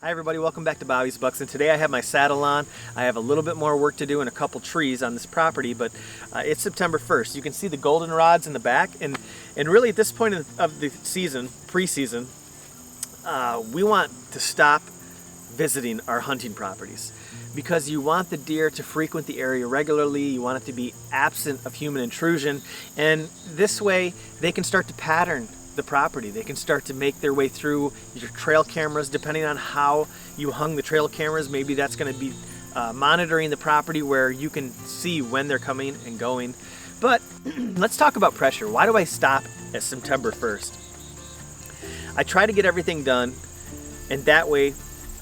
Hi everybody, welcome back to Bobby's Bucks, and today I have my saddle on. I have a little bit more work to do and a couple trees on this property, but it's September 1st. You can see the goldenrods in the back, and really at this point of the season, pre-season, we want to stop visiting our hunting properties because you want the deer to frequent the area regularly. You want it to be absent of human intrusion, and this way they can start to pattern the property. They can start to make their way through your trail cameras. Depending on how you hung the trail cameras, maybe that's going to be monitoring the property where you can see when they're coming and going. But let's talk about pressure. Why do I stop at September 1st? I try to get everything done, and that way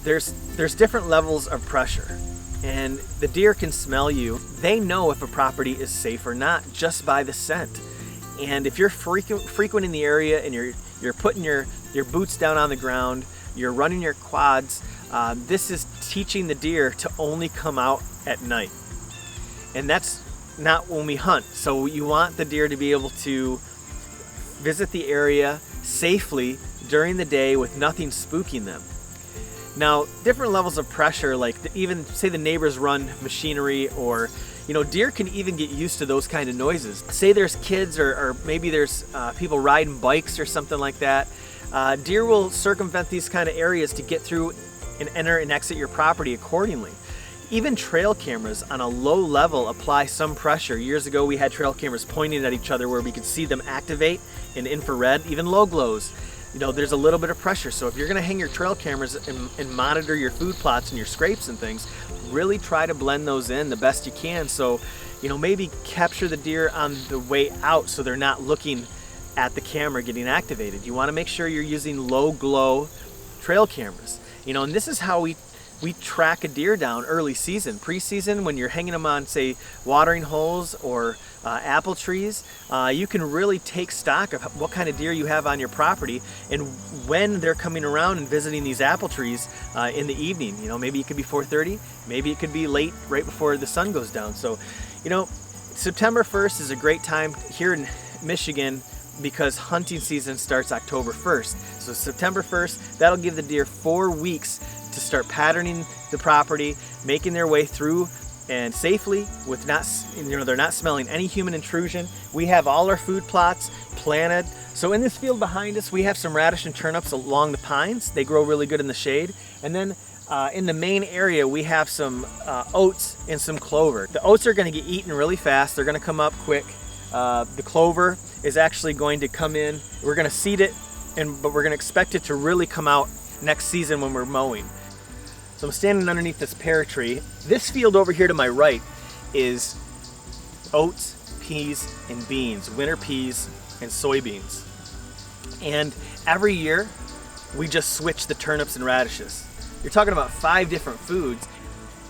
there's different levels of pressure, and the deer can smell you. They know if a property is safe or not just by the scent. And if you're frequenting the area and you're putting your boots down on the ground, you're running your quads, this is teaching the deer to only come out at night. And that's not when we hunt. So you want the deer to be able to visit the area safely during the day with nothing spooking them. Now, different levels of pressure, like even say the neighbors run machinery, or deer can even get used to those kind of noises. Say there's kids or maybe there's people riding bikes or something like that. Deer will circumvent these kind of areas to get through and enter and exit your property accordingly. Even trail cameras on a low level apply some pressure. Years ago we had trail cameras pointing at each other where we could see them activate in infrared, even low glows. There's a little bit of pressure. So if you're gonna hang your trail cameras and monitor your food plots and your scrapes and things, really try to blend those in the best you can. So, maybe capture the deer on the way out so they're not looking at the camera getting activated. You wanna make sure you're using low glow trail cameras. And this is how we track a deer down early season. Pre-season, when you're hanging them on, say, watering holes or apple trees, you can really take stock of what kind of deer you have on your property and when they're coming around and visiting these apple trees in the evening. Maybe it could be 4:30, maybe it could be late, right before the sun goes down. So, September 1st is a great time here in Michigan because hunting season starts October 1st. So September 1st, that'll give the deer 4 weeks to start patterning the property, making their way through and safely with they're not smelling any human intrusion. We have all our food plots planted. So in this field behind us, we have some radish and turnips along the pines. They grow really good in the shade. And then in the main area, we have some oats and some clover. The oats are gonna get eaten really fast. They're gonna come up quick. The clover is actually going to come in. We're gonna seed it, but we're gonna expect it to really come out next season when we're mowing. So I'm standing underneath this pear tree. This field over here to my right is oats, peas, and beans, winter peas and soybeans. And every year, we just switch the turnips and radishes. You're talking about 5 different foods,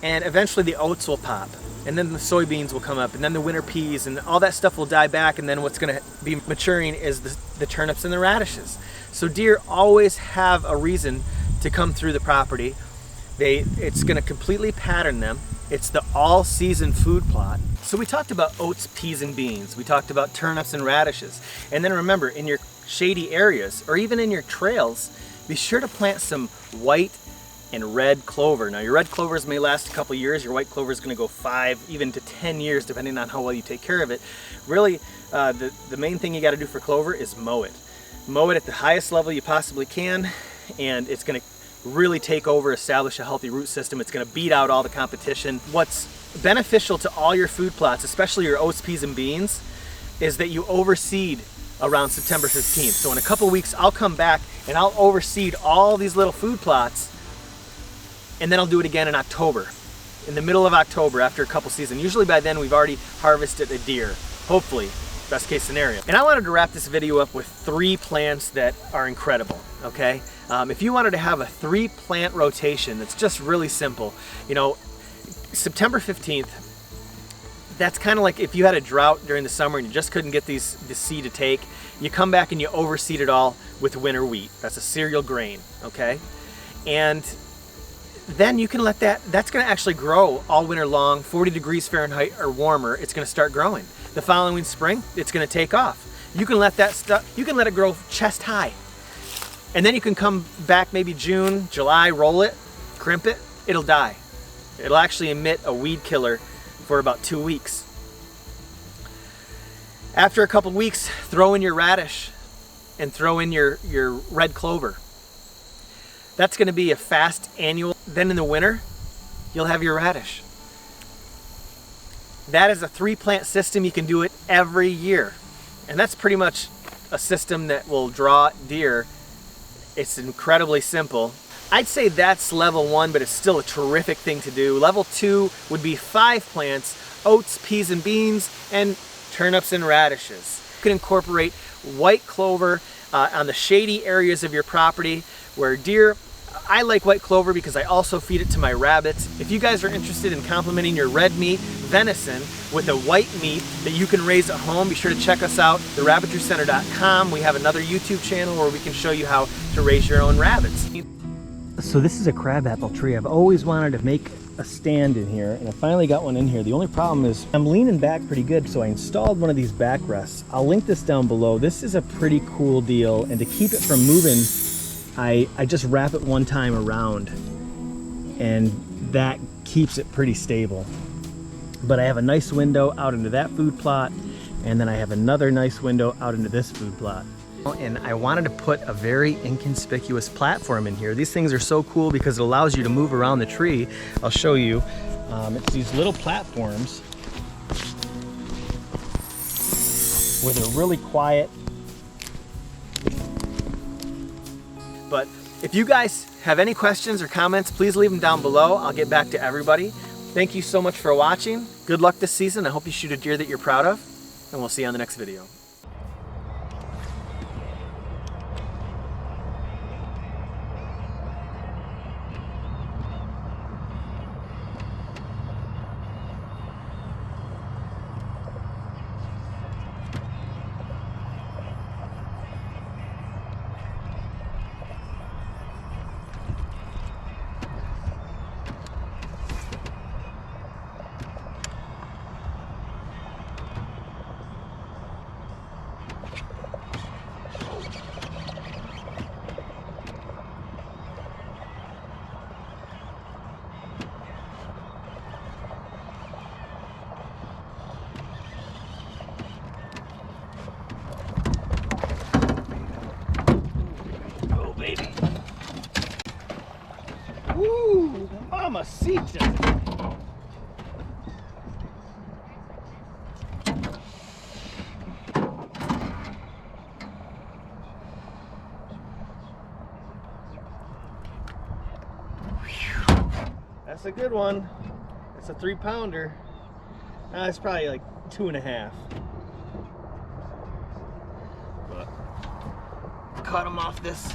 and eventually the oats will pop, and then the soybeans will come up, and then the winter peas, and all that stuff will die back, and then what's gonna be maturing is the turnips and the radishes. So deer always have a reason to come through the property. It's gonna completely pattern them. It's the all-season food plot. So we talked about oats, peas, and beans. We talked about turnips and radishes. And then remember, in your shady areas, or even in your trails, be sure to plant some white and red clover. Now your red clovers may last a couple years. Your white clover is gonna go 5, even to 10 years, depending on how well you take care of it. Really, the main thing you gotta do for clover is mow it. Mow it at the highest level you possibly can, and it's gonna really take over, establish a healthy root system. It's gonna beat out all the competition. What's beneficial to all your food plots, especially your oats, peas, and beans, is that you overseed around September 15th. So in a couple weeks, I'll come back and I'll overseed all these little food plots, and then I'll do it again in October, in the middle of October after a couple seasons. Usually by then we've already harvested a deer, hopefully, best case scenario. And I wanted to wrap this video up with 3 plants that are incredible, okay? If you wanted to have a 3 plant rotation that's just really simple, September 15th, that's kind of like if you had a drought during the summer and you just couldn't get the seed to take, you come back and you overseed it all with winter wheat. That's a cereal grain, okay? And then you can let that's gonna actually grow all winter long, 40 degrees Fahrenheit or warmer, it's gonna start growing. The following spring, it's gonna take off. You can let it grow chest high. And then you can come back maybe June, July, roll it, crimp it, it'll die. It'll actually emit a weed killer for about 2 weeks. After a couple weeks, throw in your radish and throw in your red clover. That's going to be a fast annual. Then in the winter, you'll have your radish. That is a 3-plant system. You can do it every year. And that's pretty much a system that will draw deer. It's incredibly simple. I'd say that's level 1, but it's still a terrific thing to do. Level 2 would be 5 plants, oats, peas and beans, and turnips and radishes. You can incorporate white clover on the shady areas of your property where deer, I like white clover because I also feed it to my rabbits. If you guys are interested in complementing your red meat, venison, with a white meat that you can raise at home, be sure to check us out, theRabbitryCenter.com. We have another YouTube channel where we can show you how to raise your own rabbits. So this is a crabapple tree. I've always wanted to make a stand in here, and I finally got one in here. The only problem is I'm leaning back pretty good, so I installed one of these backrests. I'll link this down below. This is a pretty cool deal, and to keep it from moving, I just wrap it one time around, and that keeps it pretty stable. But I have a nice window out into that food plot, and then I have another nice window out into this food plot. And I wanted to put a very inconspicuous platform in here. These things are so cool because it allows you to move around the tree. I'll show you. It's these little platforms where they're really quiet. But if you guys have any questions or comments, please leave them down below. I'll get back to everybody. Thank you so much for watching. Good luck this season. I hope you shoot a deer that you're proud of, and we'll see you on the next video. Woo! Mamacita! That's a good one. It's a 3-pounder. It's probably like 2.5. But cut them off this